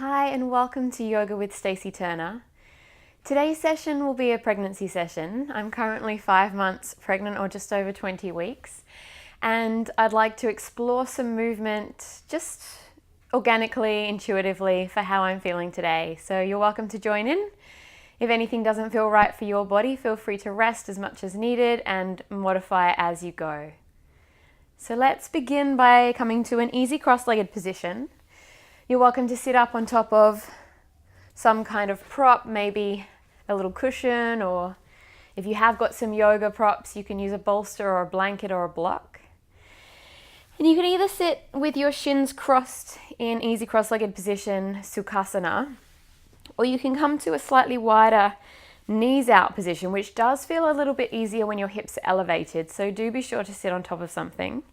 Hi and welcome to Yoga with Stacey Turner. Today's session will be a pregnancy session. I'm currently 5 months pregnant or just over 20 weeks, and I'd like to explore some movement just organically, intuitively for how I'm feeling today. So you're welcome to join in. If anything doesn't feel right for your body, feel free to rest as much as needed and modify as you go. So let's begin by coming to an easy cross-legged position. You're welcome to sit up on top of some kind of prop, maybe a little cushion, or if you have got some yoga props, you can use a bolster or a blanket or a block. And you can either sit with your shins crossed in easy cross-legged position, Sukhasana, or you can come to a slightly wider knees out position, which does feel a little bit easier when your hips are elevated. So do be sure to sit on top of something,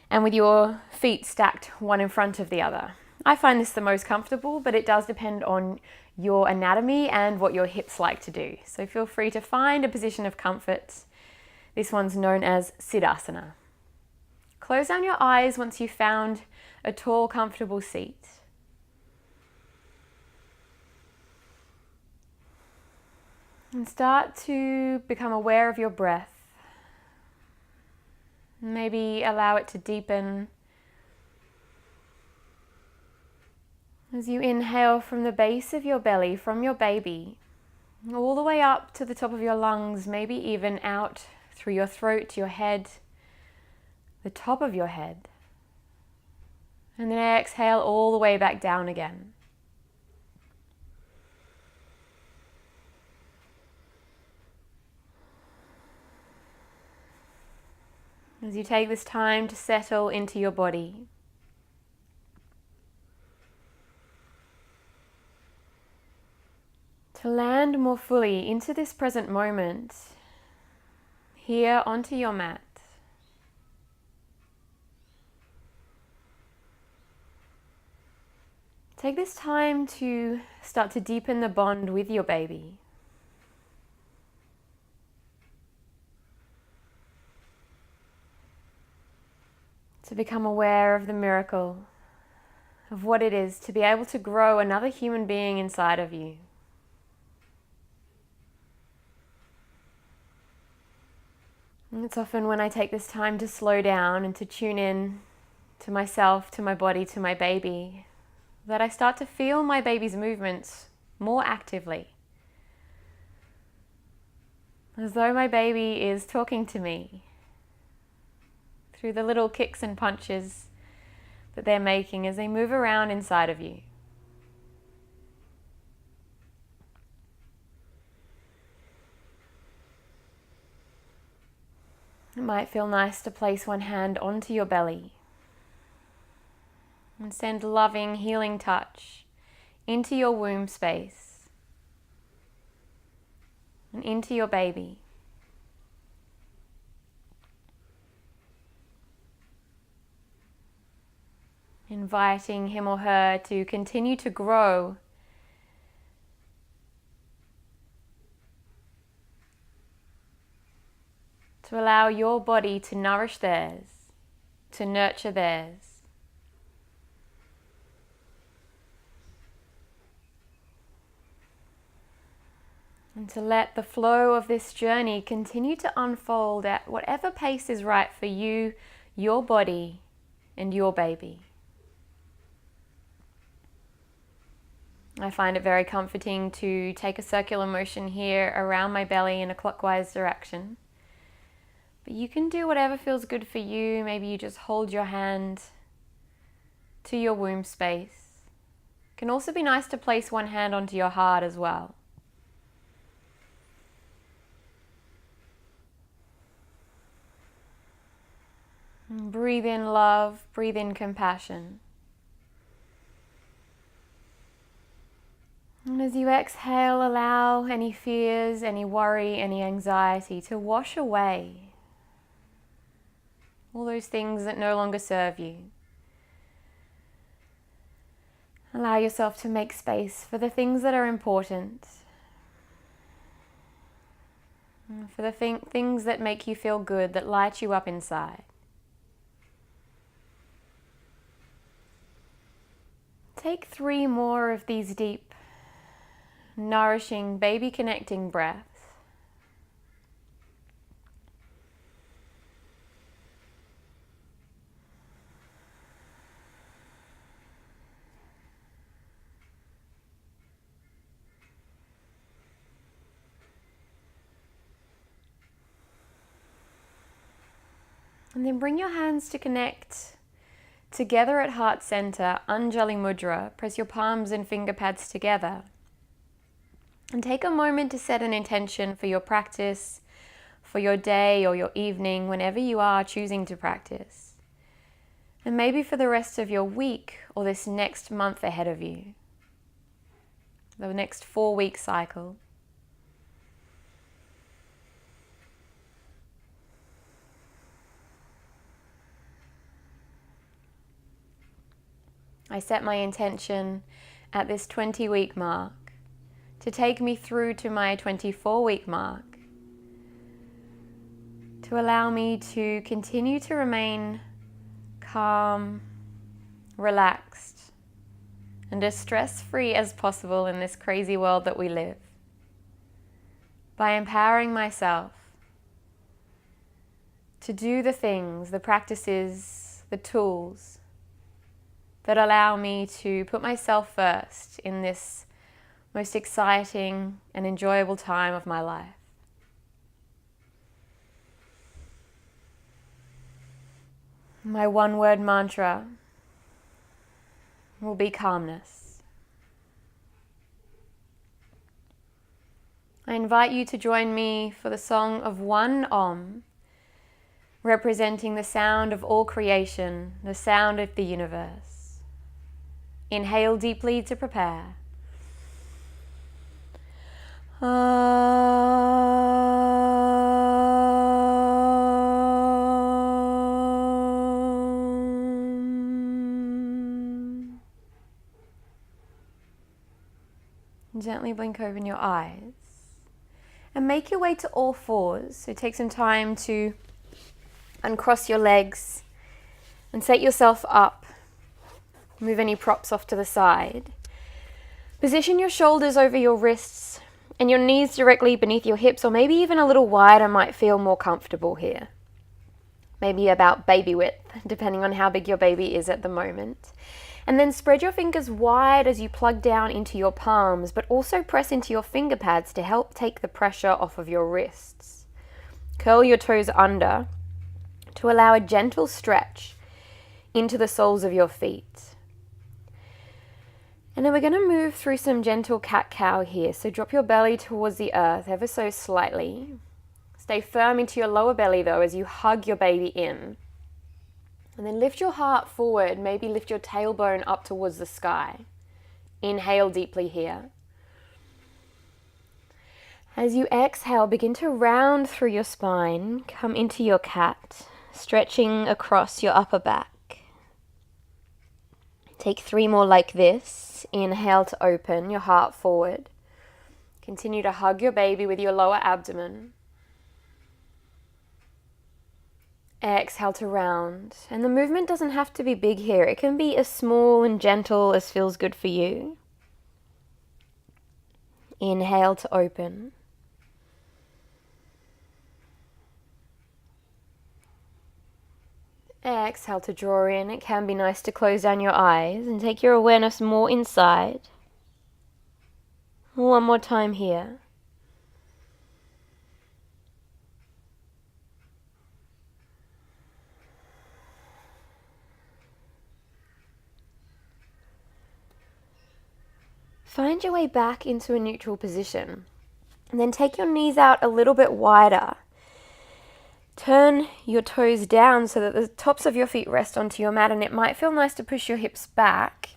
and with your feet stacked one in front of the other. I find this the most comfortable, but it does depend on your anatomy and what your hips like to do. So feel free to find a position of comfort. This one's known as Siddhasana. Close down your eyes once you've found a tall, comfortable seat. And start to become aware of your breath. Maybe allow it to deepen as you inhale from the base of your belly, from your baby, all the way up to the top of your lungs, maybe even out through your throat, your head, the top of your head. And then exhale all the way back down again. As you take this time to settle into your body. To land more fully into this present moment, here onto your mat. Take this time to start to deepen the bond with your baby. To become aware of the miracle of what it is to be able to grow another human being inside of you. And it's often when I take this time to slow down and to tune in to myself, to my body, to my baby, that I start to feel my baby's movements more actively. As though my baby is talking to me through the little kicks and punches that they're making as they move around inside of you. It might feel nice to place one hand onto your belly and send loving, healing touch into your womb space and into your baby. Inviting him or her to continue to grow, to allow your body to nourish theirs, to nurture theirs. And to let the flow of this journey continue to unfold at whatever pace is right for you, your body, and your baby. I find it very comforting to take a circular motion here around my belly in a clockwise direction. But you can do whatever feels good for you. Maybe you just hold your hand to your womb space. It can also be nice to place one hand onto your heart as well. And breathe in love, breathe in compassion. And as you exhale, allow any fears, any worry, any anxiety to wash away. All those things that no longer serve you. Allow yourself to make space for the things that are important. For the things that make you feel good, that light you up inside. Take 3 more of these deep, nourishing, baby-connecting breaths. And then bring your hands to connect together at heart center, Anjali Mudra. Press your palms and finger pads together. And take a moment to set an intention for your practice, for your day or your evening, whenever you are choosing to practice. And maybe for the rest of your week or this next month ahead of you, the next 4-week cycle. I set my intention at this 20-week mark to take me through to my 24-week mark, to allow me to continue to remain calm, relaxed, and as stress-free as possible in this crazy world that we live, by empowering myself to do the things, the practices, the tools that allow me to put myself first in this most exciting and enjoyable time of my life. My one-word mantra will be calmness. I invite you to join me for the song of one Om, representing the sound of all creation, the sound of the universe. Inhale deeply to prepare. Gently blink open your eyes and make your way to all fours. So take some time to uncross your legs and set yourself up. Move any props off to the side. Position your shoulders over your wrists and your knees directly beneath your hips, or maybe even a little wider might feel more comfortable here. Maybe about baby width, depending on how big your baby is at the moment. And then spread your fingers wide as you plug down into your palms, but also press into your finger pads to help take the pressure off of your wrists. Curl your toes under to allow a gentle stretch into the soles of your feet. And then we're going to move through some gentle cat-cow here. So drop your belly towards the earth ever so slightly. Stay firm into your lower belly though as you hug your baby in. And then lift your heart forward, maybe lift your tailbone up towards the sky. Inhale deeply here. As you exhale, begin to round through your spine, come into your cat, stretching across your upper back. Take 3 more like this. Inhale to open your heart forward. Continue to hug your baby with your lower abdomen. Exhale to round. And the movement doesn't have to be big here. It can be as small and gentle as feels good for you. Inhale to open. Exhale to draw in. It can be nice to close down your eyes and take your awareness more inside. One more time here. Find your way back into a neutral position. And then take your knees out a little bit wider. Turn your toes down so that the tops of your feet rest onto your mat, and it might feel nice to push your hips back.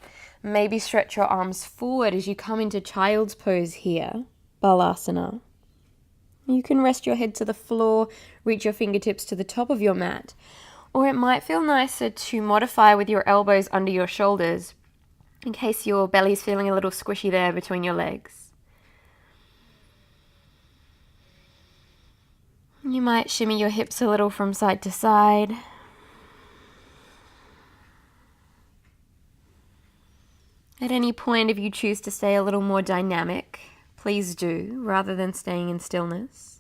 Maybe stretch your arms forward as you come into child's pose here, Balasana. You can rest your head to the floor, reach your fingertips to the top of your mat, or it might feel nicer to modify with your elbows under your shoulders in case your belly's feeling a little squishy there between your legs. You might shimmy your hips a little from side to side. At any point, if you choose to stay a little more dynamic, please do, rather than staying in stillness.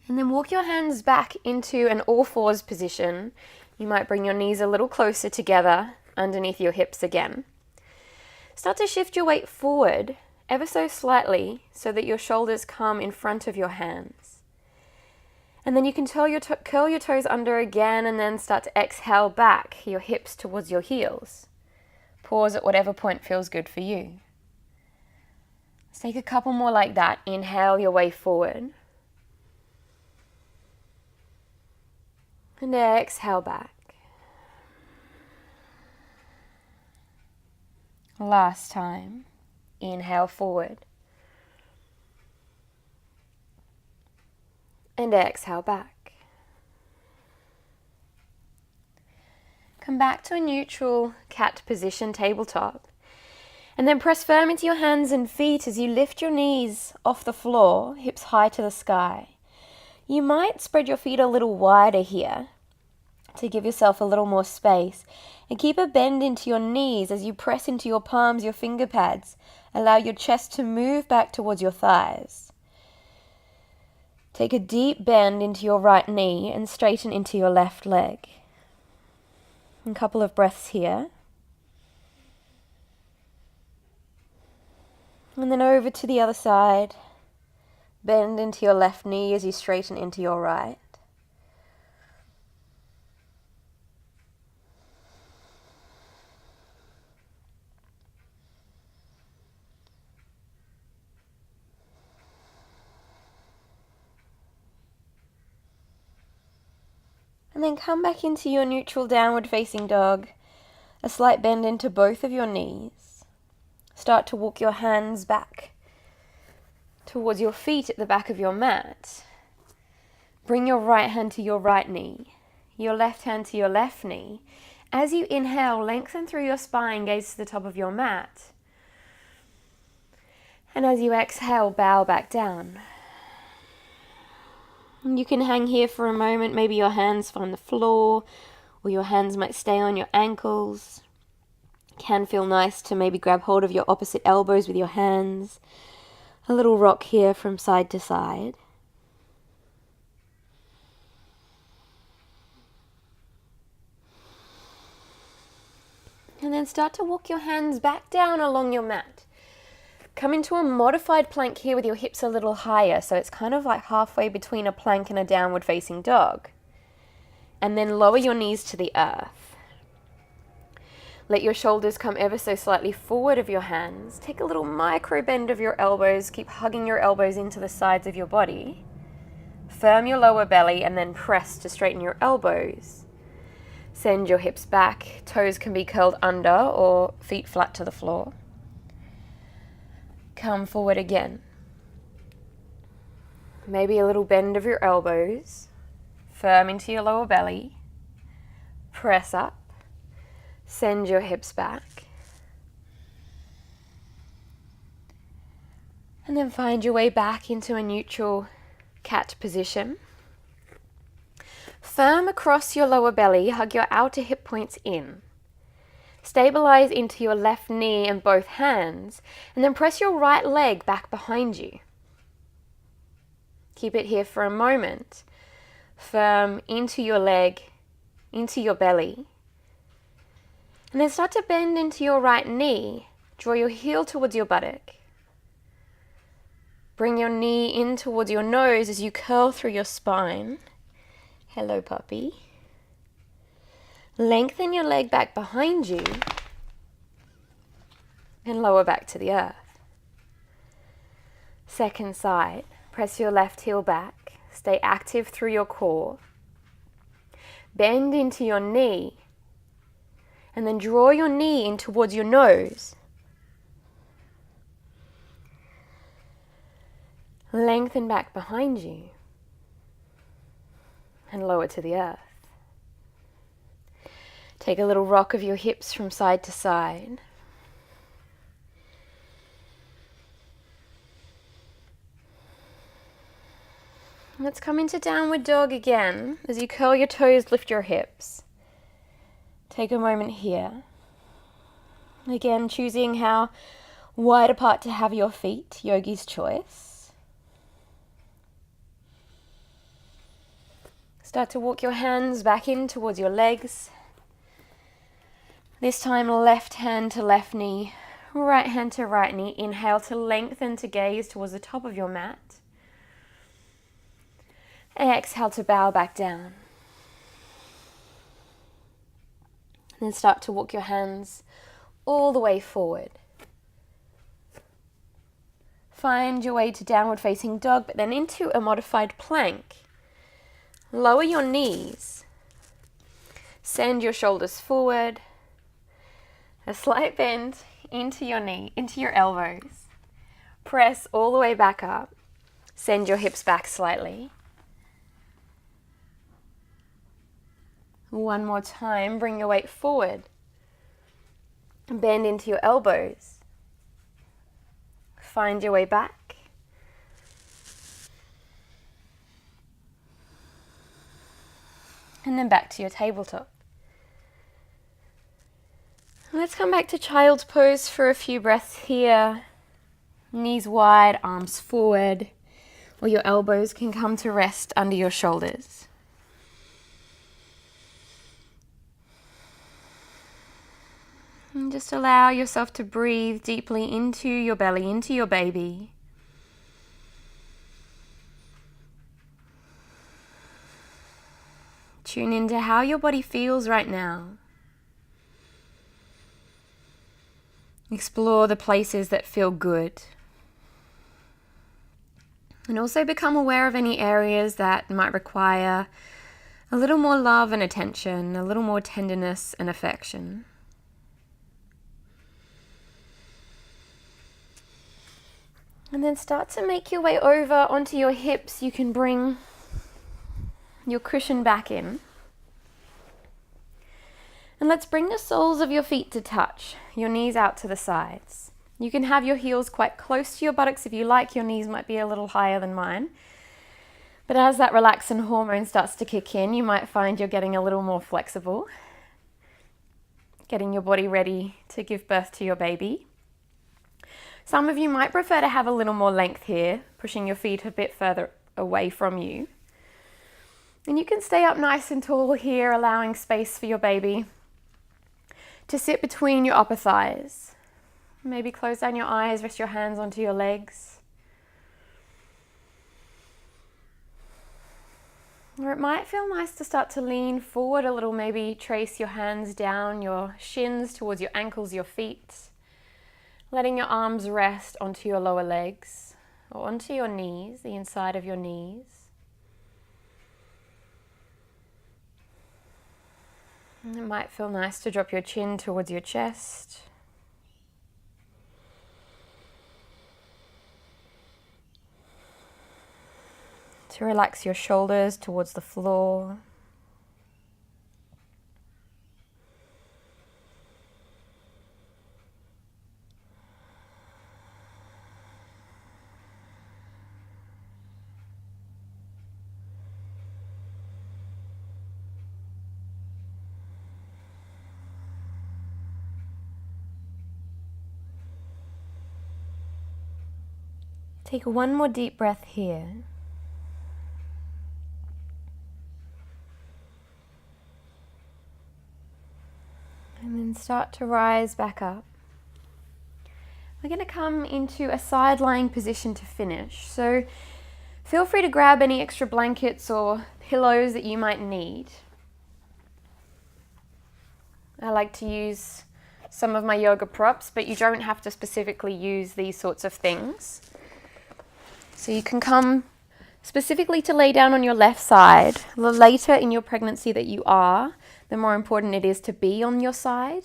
And then walk your hands back into an all fours position. You might bring your knees a little closer together underneath your hips again. Start to shift your weight forward ever so slightly so that your shoulders come in front of your hands. And then you can curl your toes under again and then start to exhale back, your hips towards your heels. Pause at whatever point feels good for you. Let's take a couple more like that. Inhale your way forward. And exhale back. Last time. Inhale forward. And exhale back. Come back to a neutral cat position, tabletop. And then press firm into your hands and feet as you lift your knees off the floor, hips high to the sky. You might spread your feet a little wider here to give yourself a little more space. And keep a bend into your knees as you press into your palms, your finger pads. Allow your chest to move back towards your thighs. Take a deep bend into your right knee and straighten into your left leg. A couple of breaths here. And then over to the other side. Bend into your left knee as you straighten into your right. And then come back into your neutral downward facing dog. A slight bend into both of your knees. Start to walk your hands back towards your feet at the back of your mat. Bring your right hand to your right knee, your left hand to your left knee. As you inhale, lengthen through your spine, gaze to the top of your mat. And as you exhale, bow back down. You can hang here for a moment. Maybe your hands find the floor, or your hands might stay on your ankles. Can feel nice to maybe grab hold of your opposite elbows with your hands. A little rock here from side to side. And then start to walk your hands back down along your mat. Come into a modified plank here with your hips a little higher, so it's kind of like halfway between a plank and a downward facing dog. And then lower your knees to the earth. Let your shoulders come ever so slightly forward of your hands. Take a little micro bend of your elbows. Keep hugging your elbows into the sides of your body. Firm your lower belly and then press to straighten your elbows. Send your hips back. Toes can be curled under or feet flat to the floor. Come forward again. Maybe a little bend of your elbows. Firm into your lower belly. Press up. Send your hips back. And then find your way back into a neutral cat position. Firm across your lower belly. Hug your outer hip points in. Stabilize into your left knee and both hands, and then press your right leg back behind you. Keep it here for a moment. Firm into your leg, into your belly. And then start to bend into your right knee. Draw your heel towards your buttock. Bring your knee in towards your nose as you curl through your spine. Hello, puppy. Lengthen your leg back behind you and lower back to the earth. Second side, press your left heel back. Stay active through your core. Bend into your knee and then draw your knee in towards your nose. Lengthen back behind you and lower to the earth. Take a little rock of your hips from side to side. Let's come into downward dog again. As you curl your toes, lift your hips. Take a moment here. Again, choosing how wide apart to have your feet, yogi's choice. Start to walk your hands back in towards your legs. This time left hand to left knee, right hand to right knee. Inhale to lengthen to gaze towards the top of your mat. Exhale to bow back down. Then start to walk your hands all the way forward. Find your way to downward facing dog, but then into a modified plank. Lower your knees. Send your shoulders forward. A slight bend into your knee, into your elbows. Press all the way back up. Send your hips back slightly. One more time, bring your weight forward. Bend into your elbows. Find your way back. And then back to your tabletop. Let's come back to child's pose for a few breaths here. Knees wide, arms forward, or your elbows can come to rest under your shoulders. And just allow yourself to breathe deeply into your belly, into your baby. Tune into how your body feels right now. Explore the places that feel good. And also become aware of any areas that might require a little more love and attention, a little more tenderness and affection. And then start to make your way over onto your hips. You can bring your cushion back in. And let's bring the soles of your feet to touch, your knees out to the sides. You can have your heels quite close to your buttocks if you like. Your knees might be a little higher than mine. But as that relaxin hormone starts to kick in, you might find you're getting a little more flexible, getting your body ready to give birth to your baby. Some of you might prefer to have a little more length here, pushing your feet a bit further away from you. And you can stay up nice and tall here, allowing space for your baby to sit between your upper thighs. Maybe close down your eyes, rest your hands onto your legs. Or it might feel nice to start to lean forward a little, maybe trace your hands down your shins towards your ankles, your feet. Letting your arms rest onto your lower legs or onto your knees, the inside of your knees. And it might feel nice to drop your chin towards your chest. To relax your shoulders towards the floor. Take one more deep breath here. And then start to rise back up. We're going to come into a side lying position to finish. So feel free to grab any extra blankets or pillows that you might need. I like to use some of my yoga props, but you don't have to specifically use these sorts of things. So you can come specifically to lay down on your left side. The later in your pregnancy that you are, the more important it is to be on your side,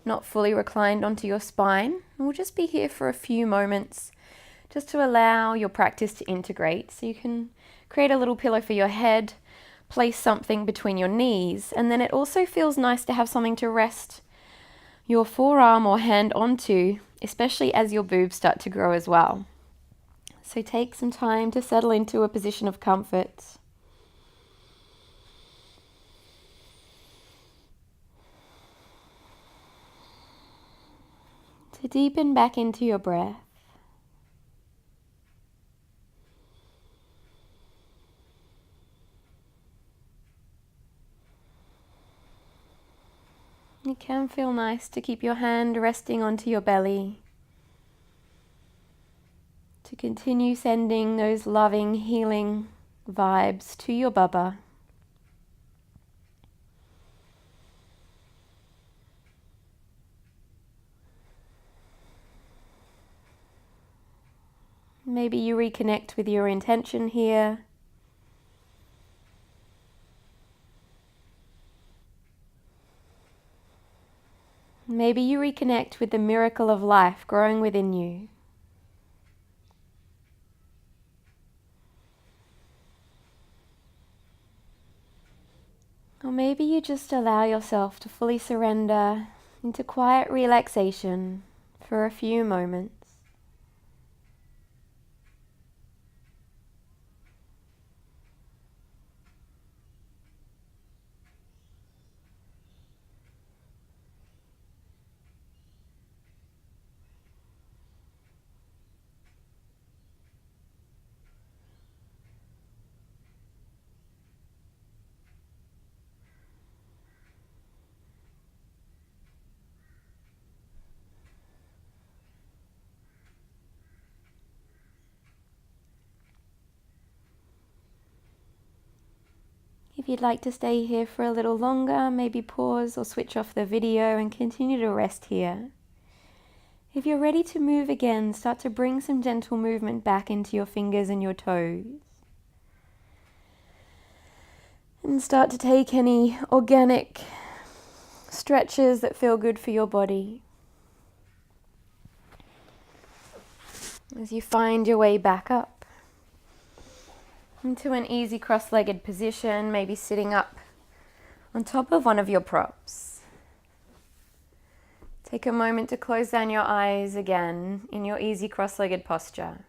not fully reclined onto your spine. And we'll just be here for a few moments just to allow your practice to integrate. So you can create a little pillow for your head, place something between your knees, and then it also feels nice to have something to rest your forearm or hand onto, especially as your boobs start to grow as well. So take some time to settle into a position of comfort. to deepen back into your breath. It can feel nice to keep your hand resting onto your belly, to continue sending those loving, healing vibes to your bubba. Maybe you reconnect with your intention here. Maybe you reconnect with the miracle of life growing within you. Or maybe you just allow yourself to fully surrender into quiet relaxation for a few moments. If you'd like to stay here for a little longer, maybe pause or switch off the video and continue to rest here. If you're ready to move again, start to bring some gentle movement back into your fingers and your toes. And start to take any organic stretches that feel good for your body. As you find your way back up into an easy cross-legged position, maybe sitting up on top of one of your props. Take a moment to close down your eyes again in your easy cross-legged posture.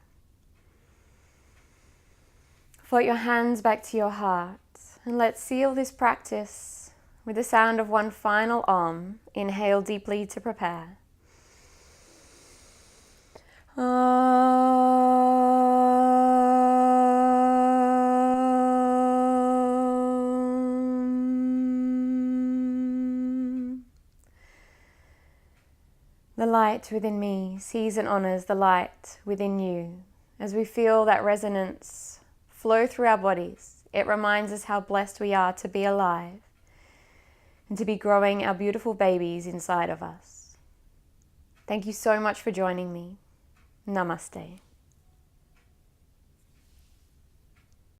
Float your hands back to your heart, and let's seal this practice with the sound of one final Om. Inhale deeply to prepare. The light within me sees and honors the light within you. As we feel that resonance flow through our bodies, it reminds us how blessed we are to be alive and to be growing our beautiful babies inside of us. Thank you so much for joining me. Namaste.